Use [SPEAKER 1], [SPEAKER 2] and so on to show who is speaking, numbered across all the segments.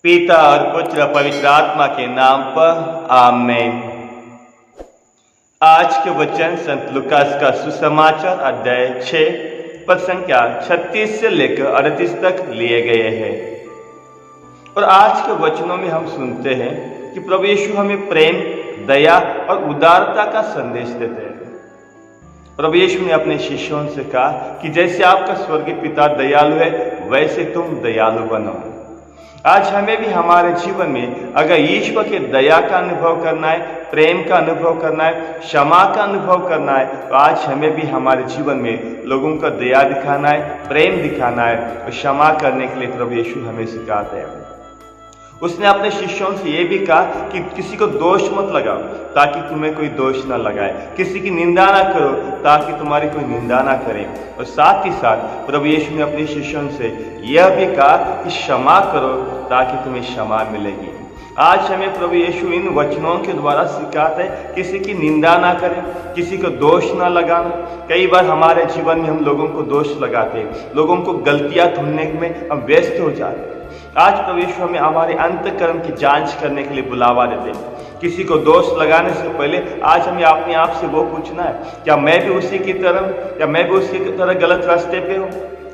[SPEAKER 1] पिता और पुत्र और पवित्र आत्मा के नाम पर आमेन। आज के वचन संत लूकास का सुसमाचार अध्याय 6 पद संख्या 36 से लेकर 38 तक लिए गए हैं। और आज के वचनों में हम सुनते हैं कि प्रभु यीशु हमें प्रेम, दया और उदारता का संदेश देते हैं। प्रभु यीशु ने अपने शिष्यों से कहा कि जैसे आपका स्वर्गीय पिता दयालु है, वैसे तुम दयालु बनो। आज हमें भी हमारे जीवन में अगर ईश्वर के दया का अनुभव करना है, प्रेम का अनुभव करना है, क्षमा का अनुभव करना है, तो आज हमें भी हमारे जीवन में लोगों का दया दिखाना है, प्रेम दिखाना है और क्षमा करने के लिए प्रभु यीशु हमें सिखाते हैं। उसने अपने शिष्यों से यह भी कहा कि किसी को दोष मत लगाओ ताकि तुम्हें कोई दोष ना लगाए, किसी की निंदा ना करो ताकि तुम्हारी कोई निंदा ना करे। और साथ ही साथ प्रभु यीशु ने अपने शिष्यों से यह भी कहा कि क्षमा करो ताकि तुम्हें क्षमा मिलेगी। आज हमें प्रभु यीशु इन वचनों के द्वारा सिखाते हैं किसी की निंदा ना करें, किसी को दोष ना लगाना। कई बार हमारे जीवन में हम लोगों को दोष लगाते हैं, लोगों को गलतियां ढूंढने में हम व्यस्त हो जाते हैं। आज प्रभु यीशु हमें हमारे अंतःकरण की जांच करने के लिए बुलावा देते हैं। किसी को दोष लगाने से पहले आज हमें अपने आप से वो पूछना है, क्या मैं भी उसी की तरह गलत रास्ते पे हूँ?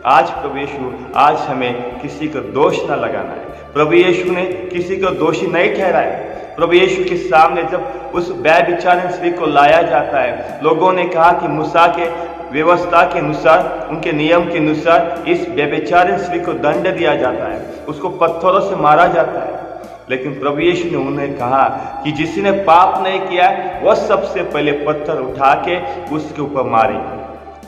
[SPEAKER 1] आज प्रभु यीशु आज हमें किसी को दोष ना लगाना है। प्रभु यीशु ने किसी को दोषी नहीं ठहराया। प्रभु यीशु के सामने जब उस व्यभिचारिणी स्त्री को लाया जाता है, लोगों ने कहा कि मूसा के व्यवस्था के अनुसार, उनके नियम के अनुसार इस व्यभिचारिणी स्त्री को दंड दिया जाता है, उसको पत्थरों से मारा जाता है। लेकिन प्रभु यीशु ने उन्हें कहा कि जिसने पाप नहीं किया वह सबसे पहले पत्थर उठा के उसके ऊपर मारे।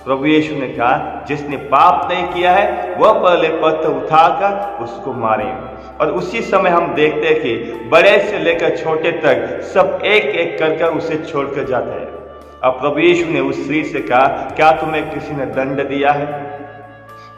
[SPEAKER 1] प्रभु यीशु ने कहा जिसने पाप नहीं किया है वह पहले पत्थर उठाकर उसको मारे। और उसी समय हम देखते हैं कि बड़े से लेकर छोटे तक सब एक एक कर उसे छोड़कर जाते हैं। अब प्रभु यीशु ने उस स्त्री से कहा, क्या तुम्हें किसी ने दंड दिया है?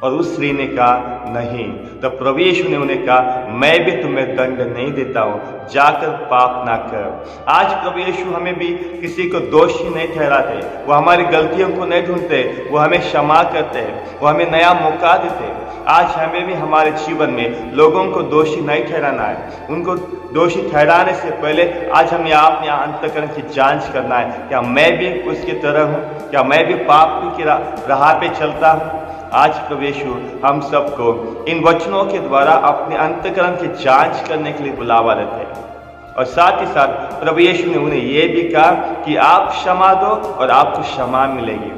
[SPEAKER 1] और उस स्त्री ने कहा नहीं। तो प्रभु यीशु ने उन्हें कहा, मैं भी तुम्हें दंड नहीं देता हूँ, जाकर पाप ना कर। आज प्रभु यीशु हमें भी किसी को दोषी नहीं ठहराते, वो हमारी गलतियों को नहीं ढूंढते, वो हमें क्षमा करते हैं, वो हमें नया मौका देते हैं। आज हमें भी हमारे जीवन में लोगों को दोषी नहीं ठहराना है। उनको दोषी ठहराने से पहले आज हमें अपने अंतःकरण की जांच करना है, क्या मैं भी उसकी तरह हूँ? क्या मैं भी पाप की राह पे चलता हूँ? आज प्रभु यीशु हम सबको इन वचनों के द्वारा अपने अंतःकरण की जांच करने के लिए बुलावा देते हैं। और साथ ही साथ प्रभु यीशु ने उन्हें यह भी कहा कि आप क्षमा दो और आपको क्षमा मिलेगी।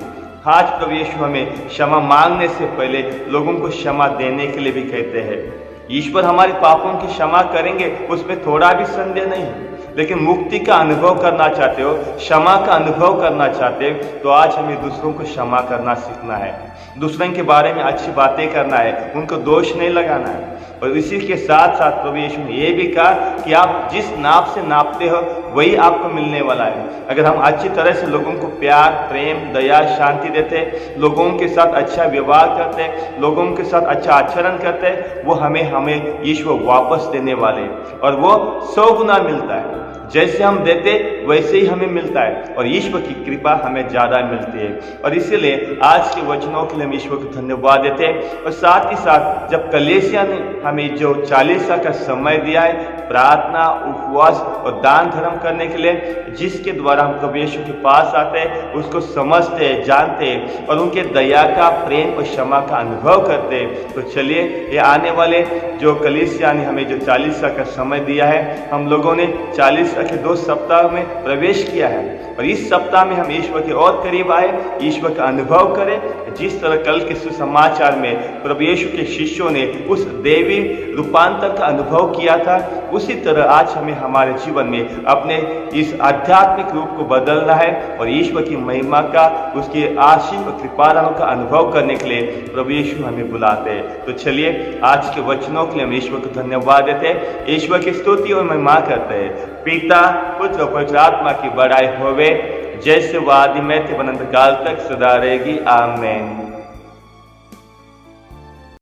[SPEAKER 1] आज प्रभु यीशु हमें क्षमा मांगने से पहले लोगों को क्षमा देने के लिए भी कहते हैं। ईश्वर हमारे पापों की क्षमा करेंगे, उसमें थोड़ा भी संदेह नहीं है। लेकिन मुक्ति का अनुभव करना चाहते हो, क्षमा का अनुभव करना चाहते हो, तो आज हमें दूसरों को क्षमा करना सीखना है, दूसरों के बारे में अच्छी बातें करना है, उनको दोष नहीं लगाना है। और इसी के साथ साथ प्रभु यीशु ने यह भी कहा कि आप जिस नाप से नापते हो वही आपको मिलने वाला है। अगर हम अच्छी तरह से लोगों को प्यार, प्रेम, दया, शांति देते, लोगों के साथ अच्छा व्यवहार करते, लोगों के साथ अच्छा आचरण करते, वो हमें ईश्वर वापस देने वाले, और वो 100 गुना मिलता है। जैसे हम देते वैसे ही हमें मिलता है, और ईश्वर की कृपा हमें ज़्यादा मिलती है। और इसीलिए आज के वचनों के लिए हम ईश्वर को धन्यवाद देते हैं। और साथ ही साथ जब कलीसिया ने हमें जो 40 का समय दिया है प्रार्थना, उपवास और दान धर्म करने के लिए, जिसके द्वारा हम प्रभु यीशु के पास आते हैं, उसको समझते हैं, जानते हैं और उनके दया का, प्रेम और क्षमा का अनुभव करते हैं। तो चलिए, ये आने वाले जो कलीसिया ने हमें जो 40 का समय दिया है, हम लोगों ने 40 के 2 सप्ताह में प्रवेश किया है। और इस सप्ताह में हम ईश्वर के और करीब आए, ईश्वर का अनुभव करें। जिस तरह कल के सुसमाचार में प्रभु यीशु के शिष्यों ने उस देवी रूपांतर का अनुभव किया था, उसी तरह आज हमें हमारे जीवन में अपने इस आध्यात्मिक रूप को बदलना है और ईश्वर की महिमा का, उसकी आशीष और कृपादानों का अनुभव करने के लिए प्रभु यीशु हमें बुलाते हैं। तो चलिए, आज के वचनों के लिए हम ईश्वर को धन्यवाद देते हैं, ईश्वर की स्तुति और महिमा करते हैं। पिता, पुत्र और पवित्र आत्मा की बड़ाई होवे, जैसे वो आदि में थे अनंत काल तक सदा रहेगी। आमीन।